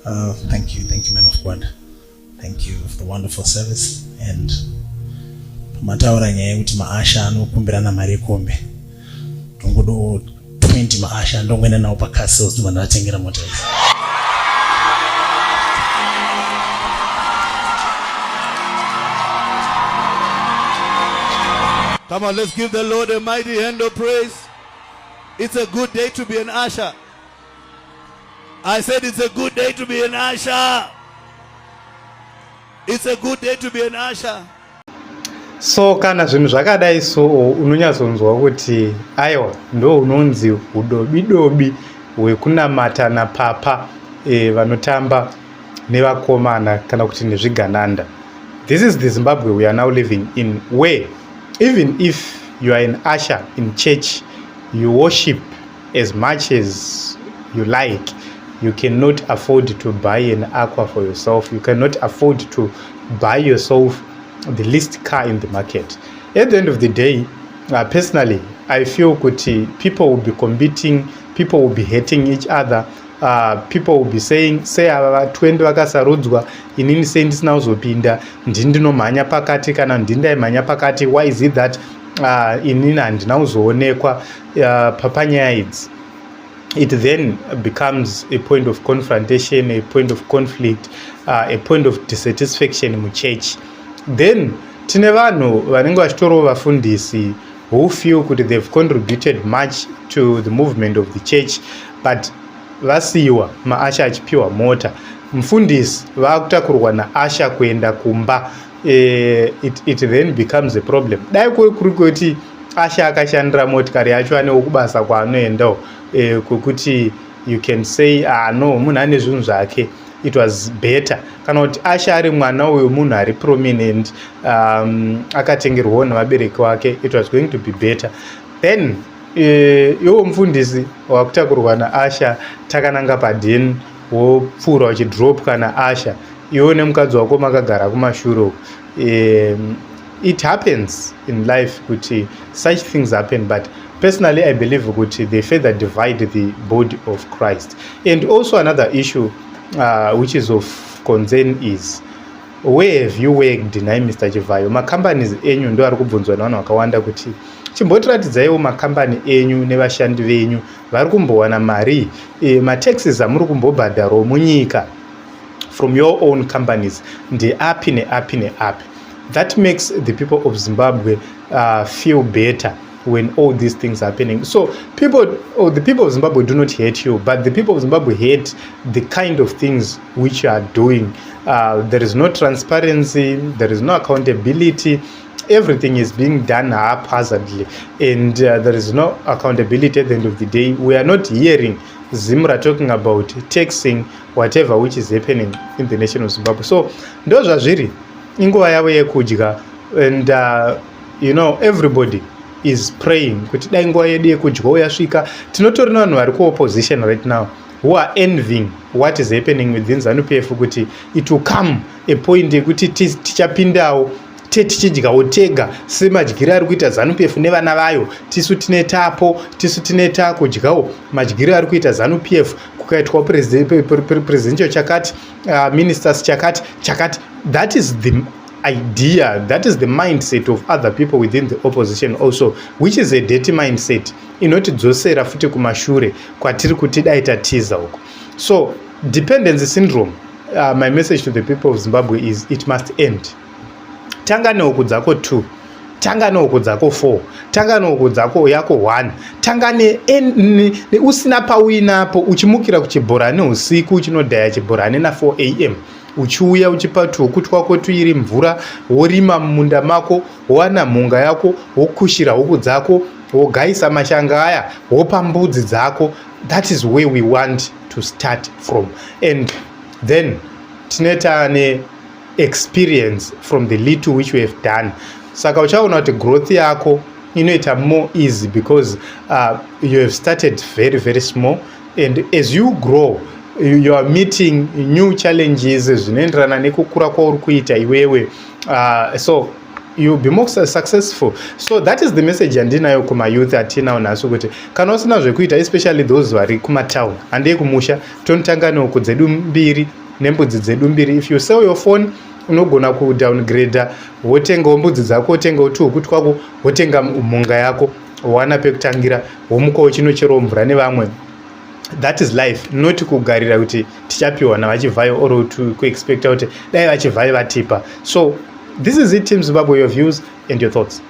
Thank you, man of God. Thank you for the wonderful service. And mataura nyaya yekuti maasha anokumbirana mari yekombe. Tongodo 20 maasha ndongoenda nawo pacastles vanhu vatengera mota idzi. Come on, let's give the Lord a mighty hand of praise. It's a good day to be an usher. I said it's a good day to be an usher. It's a good day to be an usher. So kana zvinhu zvakadai so unonyatsonzwa kuti aiwa ndo unonzi udobidobi hwekunamata napapa vanotamba nevakomana kana kuti nezvigananda. This is the Zimbabwe we are now living in, where even if you are an usher in church, you worship as much as you like, you cannot afford to buy an aqua for yourself. You cannot afford to buy yourself the least car in the market. At the end of the day, personally, I feel that people will be competing, people will be hating each other, people will be saying, say twende vakasarodzwa inini sendisina kuzopinda ndindinomhanya pakati kana ndindaimhanya pakati. Why is it that inini handina kuzoonekwa papanyaya idzi? It then becomes a point of confrontation, a point of conflict, a point of dissatisfaction in church. Then tine vanhu vanenge vachitoriwo vafundisi who feel that they've contributed much to the movement of the church, but vasiyiwa maasha achipiwa mota, mufundisi vakutakurwa naasha kuenda kumba. It then becomes a problem. Dai kuri kuti asha akashandira motikari yacho anewo kubasa kwaanoendawo, kwekuti you can say no, munhu ane zvinhu zvake. It was better kana kuti asha ari mwana uyu munhu ari prominent, akatengerwawo navabereki wake, it was going to be better. Then iwo mufundisi wakutakurwa naasha takananga padhini wopfuura uchidrop kana asha, iwo nemukadzi wako makagara kumashure. It happens in life kuti such things happen, but personally I believe kuti they further divide the body of Christ. And also another issue which is of concern is, where have you worked naye Mr. Chivayo? Macompanies enyu ndo ari kubvunzwa navanhu vakawanda kuti chimbotiratidzaiwo makambani enyu nevashandi venyu vari kumbowana mari, mataxes amuri kumbobhadharawo munyika from your own companies ndeapi neapi neapi. That makes the people of Zimbabwe feel better when all these things are happening. So the people of Zimbabwe do not hate you, but the people of Zimbabwe hate the kind of things which you are doing. There is no transparency, there is no accountability. Everything is being done haphazardly, and there is no accountability at the end of the day. We are not hearing Zimra talking about taxing whatever which is happening in the nation of Zimbabwe. So ndo zvazviri inguva yavo yekudya, and everybody is praying kuti dai nguva yedu yekudya yasvika. Tinotori navanhu vari kuopposition right now who are envying what is happening within ZANU-PF, kuti it will come a point yekuti tichapindawo tichidyawo tega semadyiro ari kuita ZANU-PF nevana vayo. Tisu tineta kudyawo madyiro ari kuita ZANU-PF, kukaitwa presidential chakati, ministers chakati. That is the idea, that is the mindset of other people within the opposition also, which is a dirty mindset inotidzosera futi kumashure kwatiri kuti dai tatiza uko. So dependency syndrome, my message to the people of Zimbabwe is it must end. Tanga nehuku dzako 2, tanga nehuku dzako 4, tanga nehuku dzako yako 1, tanga usina pauinapo uchimukira kuchibhorani usiku uchinodhaya chibhorani na 4 am uchiuya uchipa tuhuku twako tuiri mvura, worima mumunda mako, wowana mhunga yako, wokushira huku dzako, wogaisa mashanga aya, wopa mbudzi dzako. That is where we want to start from, and then tineta ne experience from the little which we have done. Saka uchaona kuti growth yako inoita more easy because you have started very very small, and as you grow you are meeting new challenges zvinoenderana nekukura kwauri kuita iwewe. So you'll be more successful. So that is the message yandinayo kumayouth atinawo naso kuti kana usina zvekuita, especially those vari kumatown handei kumusha, tonotanga nehuku dzedu mbiri nembudzi dzedu mbiri. If you sell your phone, unogona kudowngrade, wotengawo mbudzi dzako, wotengawo tuhuku twako, wotenga mhunga yako, wana pekutangira, womukawo chinocherawo mvura nevamwe. That is life, not kugarira kuti tichapiwa navachivhayo or kuexpecta kuti dai vachivhayo vatipa. So this is it, Team Zimbabwe, your views and your thoughts.